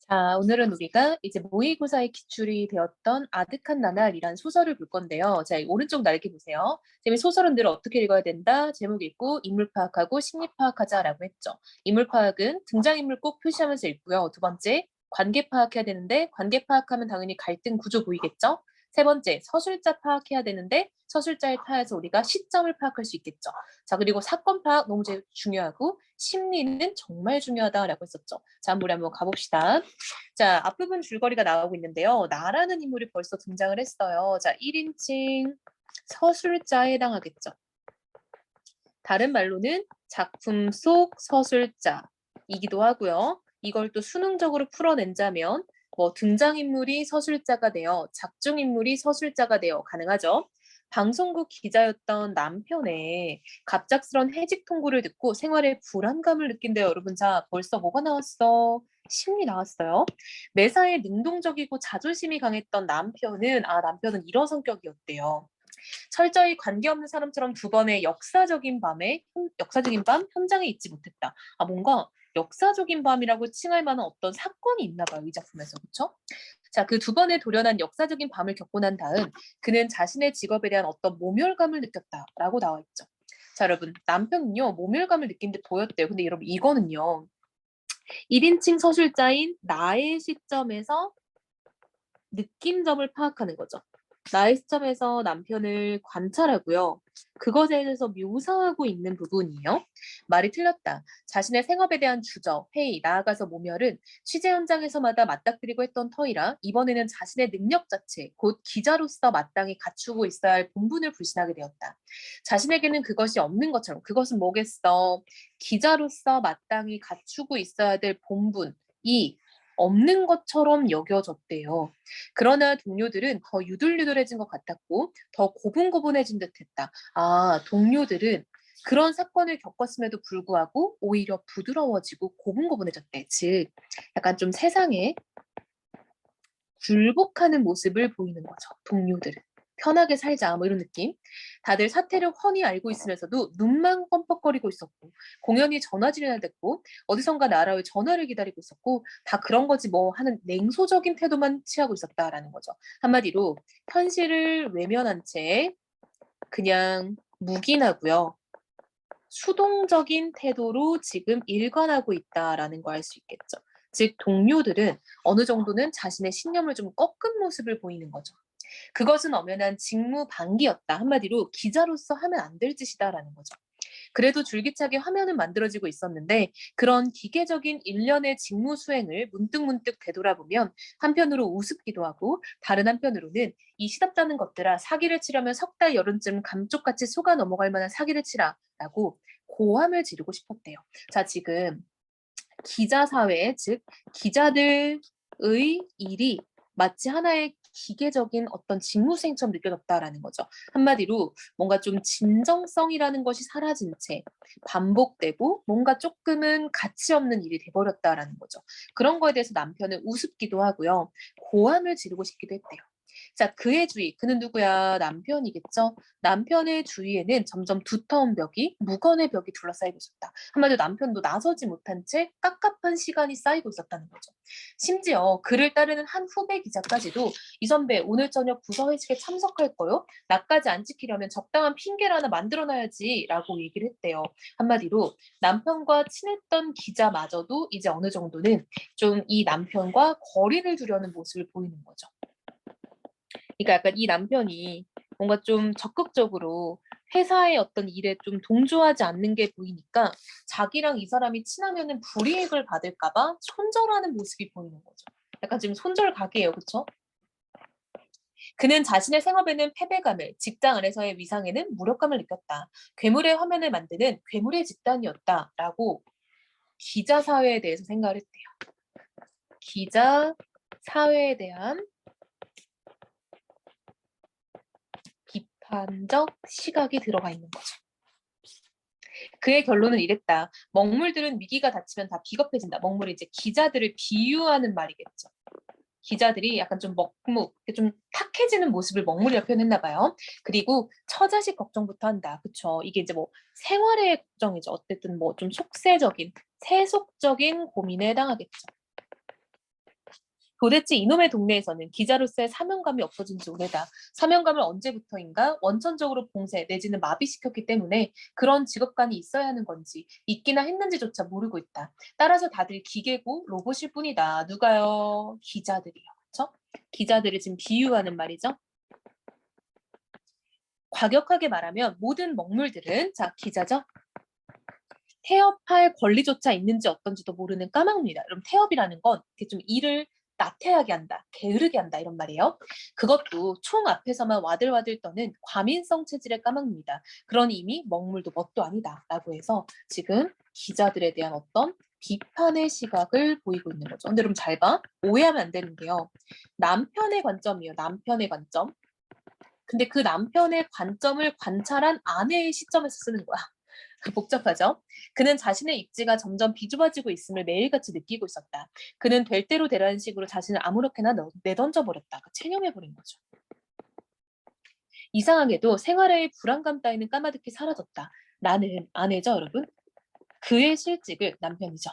자, 오늘은 우리가 이제 모의고사의 기출이 되었던 아득한 나날이란 소설을 볼 건데요. 자, 이 오른쪽 날개 보세요. 이 소설은 늘 어떻게 읽어야 된다? 제목 읽고 인물 파악하고 심리 파악하자라고 했죠. 인물 파악은 등장인물 꼭 표시하면서 읽고요. 두 번째, 관계 파악해야 되는데 관계 파악하면 당연히 갈등 구조 보이겠죠? 세 번째, 서술자 파악해야 되는데 서술자에 타해서 우리가 시점을 파악할 수 있겠죠. 자, 그리고 사건 파악 너무 중요하고 심리는 정말 중요하다라고 했었죠. 자, 우리 한번 가봅시다. 자, 앞부분 줄거리가 나오고 있는데요. 나라는 인물이 벌써 등장을 했어요. 자, 1인칭 서술자에 해당하겠죠. 다른 말로는 작품 속 서술자이기도 하고요. 이걸 또 수능적으로 풀어낸다면 등장인물이 서술자가 되어 작중인물이 서술자가 되어 가능하죠. 방송국 기자였던 남편의 갑작스런 해직 통보를 듣고 생활에 불안감을 느낀대요. 여러분, 자, 벌써 뭐가 나왔어? 심리 나왔어요. 매사에 능동적이고 자존심이 강했던 남편은 이런 성격이었대요. 철저히 관계없는 사람처럼 두 번의 역사적인 밤 현장에 있지 못했다. 뭔가 역사적인 밤이라고 칭할 만한 어떤 사건이 있나 봐요, 이 작품에서. 그렇죠? 자, 그 두 번의 돌연한 역사적인 밤을 겪고 난 다음 그는 자신의 직업에 대한 어떤 모멸감을 느꼈다라고 나와 있죠. 자, 여러분, 남편은요, 모멸감을 느낀 듯 보였대요. 근데 여러분, 이거는요, 1인칭 서술자인 나의 시점에서 느낀 점을 파악하는 거죠. 나의 시점에서 남편을 관찰하고요. 그것에 대해서 묘사하고 있는 부분이에요. 말이 틀렸다. 자신의 생업에 대한 주저, 회의, 나아가서 모멸은 취재 현장에서마다 맞닥뜨리고 했던 터이라 이번에는 자신의 능력 자체, 곧 기자로서 마땅히 갖추고 있어야 할 본분을 불신하게 되었다. 자신에게는 그것이 없는 것처럼, 그것은 뭐겠어? 기자로서 마땅히 갖추고 있어야 될 본분이 없는 것처럼 여겨졌대요. 그러나 동료들은 더 유들유들해진 것 같았고 더 고분고분해진 듯했다. 동료들은 그런 사건을 겪었음에도 불구하고 오히려 부드러워지고 고분고분해졌대. 즉, 약간 좀 세상에 굴복하는 모습을 보이는 거죠. 동료들은. 편하게 살자 이런 느낌. 다들 사태를 훤히 알고 있으면서도 눈만 껌뻑거리고 있었고 공연히 전화질이나 됐고 어디선가 나라의 전화를 기다리고 있었고 다 그런 거지 뭐 하는 냉소적인 태도만 취하고 있었다라는 거죠. 한마디로 현실을 외면한 채 그냥 묵인하고요. 수동적인 태도로 지금 일관하고 있다라는 거 알 수 있겠죠. 즉 동료들은 어느 정도는 자신의 신념을 좀 꺾은 모습을 보이는 거죠. 그것은 엄연한 직무 방기였다. 한마디로 기자로서 하면 안 될 짓이다라는 거죠. 그래도 줄기차게 화면은 만들어지고 있었는데 그런 기계적인 일련의 직무 수행을 문득문득 되돌아보면 한편으로 우습기도 하고 다른 한편으로는 이 시답다는 것들아 사기를 치려면 석 달 여름쯤 감쪽같이 속아 넘어갈 만한 사기를 치라라고 고함을 지르고 싶었대요. 자, 지금 기자 사회, 즉 기자들의 일이 마치 하나의 기계적인 어떤 직무 수행처럼 느껴졌다라는 거죠. 한마디로 뭔가 좀 진정성이라는 것이 사라진 채 반복되고 뭔가 조금은 가치 없는 일이 돼버렸다라는 거죠. 그런 거에 대해서 남편은 우습기도 하고요. 고함을 지르고 싶기도 했대요. 자, 그의 주위, 그는 누구야? 남편이겠죠? 남편의 주위에는 점점 두터운 벽이, 무건의 벽이 둘러싸이고 있었다. 한마디로 남편도 나서지 못한 채 깝깝한 시간이 쌓이고 있었다는 거죠. 심지어 그를 따르는 한 후배 기자까지도 이 선배 오늘 저녁 부서 회식에 참석할 거요? 나까지 안 지키려면 적당한 핑계를 하나 만들어놔야지 라고 얘기를 했대요. 한마디로 남편과 친했던 기자마저도 이제 어느 정도는 좀 이 남편과 거리를 두려는 모습을 보이는 거죠. 그러니까 약간 이 남편이 뭔가 좀 적극적으로 회사의 어떤 일에 좀 동조하지 않는 게 보이니까 자기랑 이 사람이 친하면은 불이익을 받을까 봐 손절하는 모습이 보이는 거죠. 약간 지금 손절 각이에요. 그쵸? 그는 자신의 생업에는 패배감을, 직장 안에서의 위상에는 무력감을 느꼈다. 괴물의 화면을 만드는 괴물의 집단이었다라고 기자 사회에 대해서 생각을 했대요. 기자 사회에 대한 비판적 시각이 들어가 있는 거죠. 그의 결론은 이랬다. 먹물들은 위기가 닥치면 다 비겁해진다. 먹물이 이제 기자들을 비유하는 말이겠죠. 기자들이 약간 좀 좀 탁해지는 모습을 먹물이라 표현했나 봐요. 그리고 처자식 걱정부터 한다. 그쵸? 이게 이제 뭐 생활의 걱정이죠. 어쨌든 뭐 좀 속세적인, 세속적인 고민에 해당하겠죠. 도대체 이놈의 동네에서는 기자로서의 사명감이 없어진 지 오래다. 사명감을 언제부터인가 원천적으로 봉쇄 내지는 마비시켰기 때문에 그런 직업관이 있어야 하는 건지 있기나 했는지조차 모르고 있다. 따라서 다들 기계고 로봇일 뿐이다. 누가요? 기자들이요. 그렇죠? 기자들을 지금 비유하는 말이죠. 과격하게 말하면 모든 먹물들은 자 기자죠. 태업할 권리조차 있는지 어떤지도 모르는 까막입니다. 그럼 태업이라는 건 이렇게 좀 일을 나태하게 한다, 게으르게 한다 이런 말이에요. 그것도 총 앞에서만 와들와들 떠는 과민성 체질의 까막입니다. 그러니 이미 먹물도 뭣도 아니다라고 해서 지금 기자들에 대한 어떤 비판의 시각을 보이고 있는 거죠. 근데 여러분 잘 봐. 오해하면 안 되는 게요. 남편의 관점이에요. 남편의 관점. 근데 그 남편의 관점을 관찰한 아내의 시점에서 쓰는 거야. 복잡하죠? 그는 자신의 입지가 점점 비좁아지고 있음을 매일같이 느끼고 있었다. 그는 될 대로 되라는 식으로 자신을 아무렇게나 내던져버렸다. 체념해버린 거죠. 이상하게도 생활의 불안감 따위는 까마득히 사라졌다. 나는 아내죠, 여러분? 그의 실직을 남편이죠.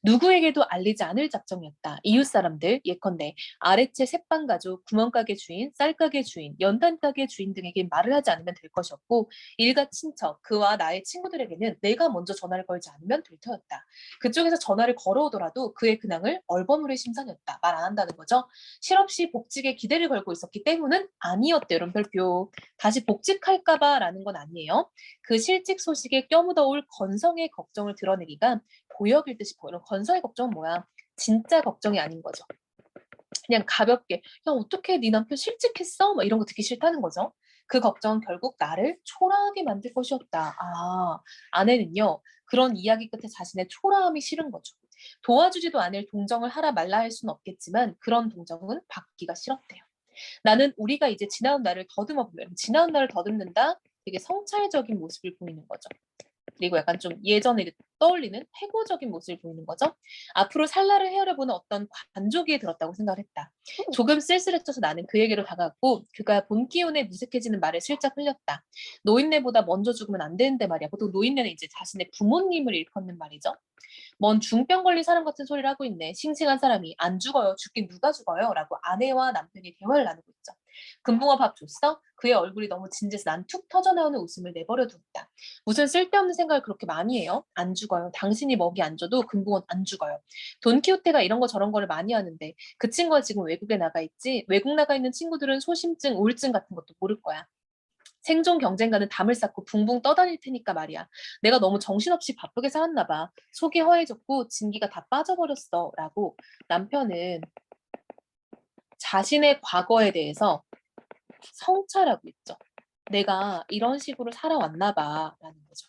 누구에게도 알리지 않을 작정이었다. 이웃 사람들, 예컨대 아래채 새빵 가족, 구멍가게 주인, 쌀가게 주인, 연탄가게 주인 등에게 말을 하지 않으면 될 것이었고 일가 친척, 그와 나의 친구들에게는 내가 먼저 전화를 걸지 않으면 될 터였다. 그쪽에서 전화를 걸어오더라도 그의 근황을 얼버무릴 심산이었다. 말 안 한다는 거죠. 실없이 복직에 기대를 걸고 있었기 때문은 아니었대. 이런 별표. 다시 복직할까 봐라는 건 아니에요. 그 실직 소식에 껴묻어올 건성의 걱정을 드러내기가 보역일 듯 싶어. 이런 건설의 걱정은 뭐야? 진짜 걱정이 아닌 거죠. 그냥 가볍게 야 어떻게 네 남편 실직했어? 막 이런 거 듣기 싫다는 거죠. 그 걱정은 결국 나를 초라하게 만들 것이었다. 아, 아내는요. 그런 이야기 끝에 자신의 초라함이 싫은 거죠. 도와주지도 않을 동정을 하라 말라 할 수는 없겠지만 그런 동정은 받기가 싫었대요. 나는 우리가 이제 지나온 날을 더듬어 보면 지나온 날을 더듬는다 되게 성찰적인 모습을 보이는 거죠. 그리고 약간 좀 예전에 떠올리는 회고적인 모습을 보이는 거죠. 앞으로 살 날을 헤아려보는 어떤 관조기에 들었다고 생각을 했다. 조금 쓸쓸해져서 나는 그에게로 다가갔고 그가 본 기운에 무색해지는 말을 슬쩍 흘렸다. 노인네보다 먼저 죽으면 안 되는데 말이야. 보통 노인네는 이제 자신의 부모님을 일컫는 말이죠. 뭔 중병 걸린 사람 같은 소리를 하고 있네. 싱싱한 사람이 안 죽어요. 죽긴 누가 죽어요? 라고 아내와 남편이 대화를 나누고 있죠. 금붕어 밥 줬어? 그의 얼굴이 너무 진지해서 난 툭 터져나오는 웃음을 내버려 두었다. 무슨 쓸데없는 생각을 그렇게 많이 해요? 안 죽어요. 당신이 먹이 안 줘도 금붕어는 안 죽어요. 돈키호테가 이런 거 저런 거를 많이 하는데 그 친구가 지금 외국에 나가 있지? 외국 나가 있는 친구들은 소심증, 우울증 같은 것도 모를 거야. 생존 경쟁과는 담을 쌓고 붕붕 떠다닐 테니까 말이야. 내가 너무 정신없이 바쁘게 살았나 봐. 속이 허해졌고 진기가 다 빠져버렸어. 라고 남편은 자신의 과거에 대해서 성찰하고 있죠. 내가 이런 식으로 살아왔나 봐. 라는 거죠.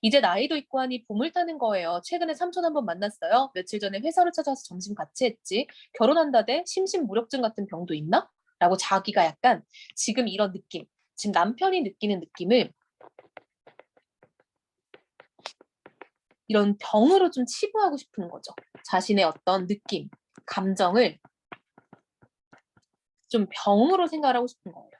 이제 나이도 있고 하니 봄을 타는 거예요. 최근에 삼촌 한번 만났어요. 며칠 전에 회사를 찾아서 점심 같이 했지. 결혼한다대 심신무력증 같은 병도 있나? 라고 자기가 약간 지금 이런 느낌, 지금 남편이 느끼는 느낌을 이런 병으로 좀 치부하고 싶은 거죠. 자신의 어떤 느낌, 감정을 좀 병으로 생각하고 싶은 거예요.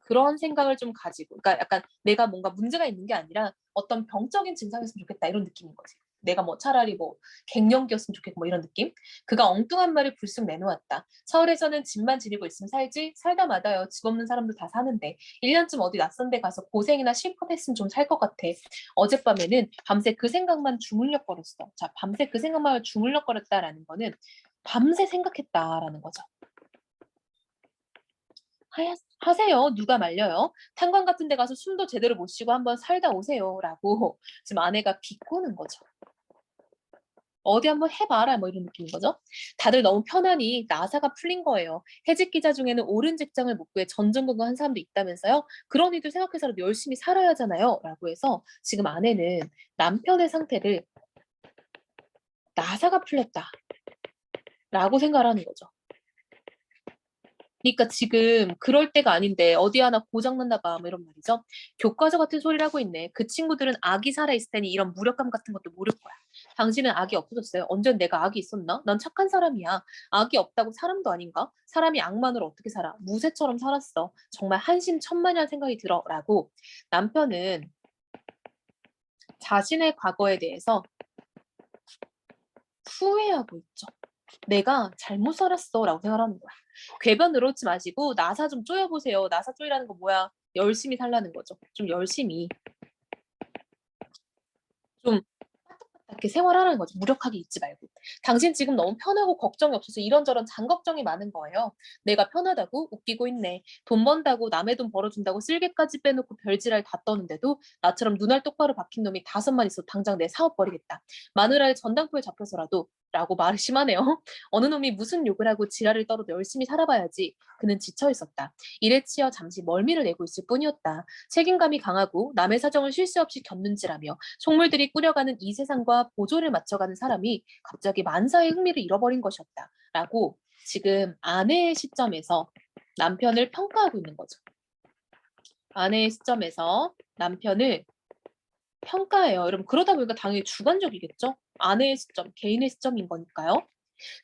그런 생각을 좀 가지고, 그러니까 약간 내가 뭔가 문제가 있는 게 아니라 어떤 병적인 증상이었으면 좋겠다 이런 느낌인 거지. 내가 뭐 차라리 뭐 갱년기였으면 좋겠고 뭐 이런 느낌? 그가 엉뚱한 말을 불쑥 내놓았다. 서울에서는 집만 지니고 있으면 살지? 살다 마다요. 집 없는 사람도 다 사는데 1년쯤 어디 낯선 데 가서 고생이나 실컷 했으면 좀 살 것 같아. 어젯밤에는 밤새 그 생각만 주물럭거렸어. 자, 밤새 그 생각만 주물럭거렸다라는 거는 밤새 생각했다라는 거죠. 하세요. 누가 말려요? 탄광 같은 데 가서 숨도 제대로 못 쉬고 한번 살다 오세요. 라고 지금 아내가 비꼬는 거죠. 어디 한번 해봐라 뭐 이런 느낌인 거죠. 다들 너무 편하니 나사가 풀린 거예요. 해직 기자 중에는 옳은 직장을 못 구해 전전긍긍한 사람도 있다면서요. 그런 이들 생각해서라도 열심히 살아야 하잖아요. 라고 해서 지금 아내는 남편의 상태를 나사가 풀렸다. 라고 생각하는 거죠. 그러니까 지금 그럴 때가 아닌데 어디 하나 고장났나 봐, 뭐 이런 말이죠. 교과서 같은 소리를 하고 있네. 그 친구들은 악이 살아있을 테니 이런 무력감 같은 것도 모를 거야. 당신은 악이 없어졌어요. 언젠 내가 악이 있었나? 난 착한 사람이야. 악이 없다고 사람도 아닌가? 사람이 악만으로 어떻게 살아? 무새처럼 살았어. 정말 한심천만이라는 생각이 들어. 라고 남편은 자신의 과거에 대해서 후회하고 있죠. 내가 잘못 살았어라고 생각하는 거야. 궤변 늘어놓지 마시고 나사 좀 쪼여보세요. 나사 쪼이라는 거 뭐야? 열심히 살라는 거죠. 좀 열심히 좀 이렇게 생활하라는 거죠. 무력하게 있지 말고. 당신 지금 너무 편하고 걱정이 없어서 이런저런 잔걱정이 많은 거예요. 내가 편하다고 웃기고 있네. 돈 번다고 남의 돈 벌어준다고 쓸개까지 빼놓고 별지랄 다 떠는데도 나처럼 눈알 똑바로 박힌 놈이 5만 있어 당장 내 사업 버리겠다. 마누라의 전당포에 잡혀서라도 라고 말을 심하네요. 어느 놈이 무슨 욕을 하고 지랄을 떨어도 열심히 살아봐야지. 그는 지쳐 있었다. 일에 치여 잠시 멀미를 내고 있을 뿐이었다. 책임감이 강하고 남의 사정을 쉴 새 없이 곁눈질하며 속물들이 꾸려가는 이 세상과 보조를 맞춰가는 사람이 갑자기 만사의 흥미를 잃어버린 것이었다. 라고 지금 아내의 시점에서 남편을 평가하고 있는 거죠. 아내의 시점에서 남편을 평가해요. 여러분 그러다 보니까 당연히 주관적이겠죠? 아내의 시점, 개인의 시점인 거니까요.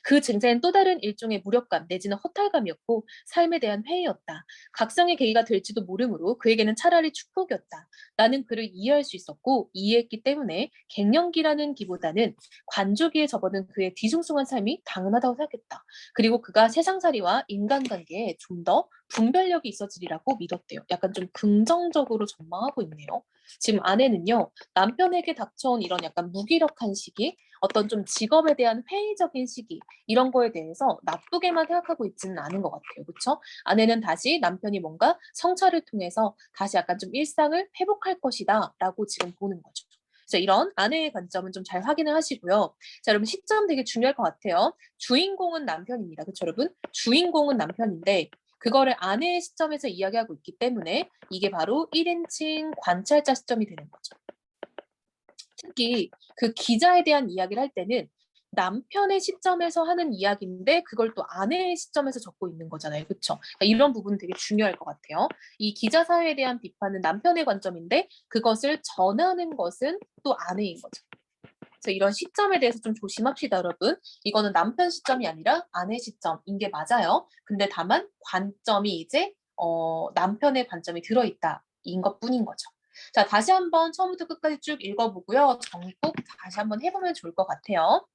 그 증세는 또 다른 일종의 무력감 내지는 허탈감이었고 삶에 대한 회의였다. 각성의 계기가 될지도 모르므로 그에게는 차라리 축복이었다. 나는 그를 이해할 수 있었고 이해했기 때문에 갱년기라는 기보다는 관조기에 접어든 그의 뒤숭숭한 삶이 당연하다고 생각했다. 그리고 그가 세상살이와 인간관계에 좀 더 분별력이 있어지리라고 믿었대요. 약간 좀 긍정적으로 전망하고 있네요. 지금 아내는요, 남편에게 닥쳐온 이런 약간 무기력한 시기, 어떤 좀 직업에 대한 회의적인 시기 이런 거에 대해서 나쁘게만 생각하고 있지는 않은 것 같아요. 그렇죠? 아내는 다시 남편이 뭔가 성찰을 통해서 다시 약간 좀 일상을 회복할 것이다 라고 지금 보는 거죠. 그래서 이런 아내의 관점은 좀 잘 확인을 하시고요. 자, 여러분 시점 되게 중요할 것 같아요. 주인공은 남편입니다. 그렇죠, 여러분? 주인공은 남편인데 그거를 아내의 시점에서 이야기하고 있기 때문에 이게 바로 1인칭 관찰자 시점이 되는 거죠. 특히 그 기자에 대한 이야기를 할 때는 남편의 시점에서 하는 이야기인데 그걸 또 아내의 시점에서 적고 있는 거잖아요. 그렇죠? 그러니까 이런 부분 되게 중요할 것 같아요. 이 기자 사회에 대한 비판은 남편의 관점인데 그것을 전하는 것은 또 아내인 거죠. 그래서 이런 시점에 대해서 좀 조심합시다, 여러분. 이거는 남편 시점이 아니라 아내 시점인 게 맞아요. 근데 다만 관점이 이제 남편의 관점이 들어있다 인 것뿐인 거죠. 자, 다시 한번 처음부터 끝까지 쭉 읽어보고요. 정리 꼭 다시 한번 해보면 좋을 것 같아요.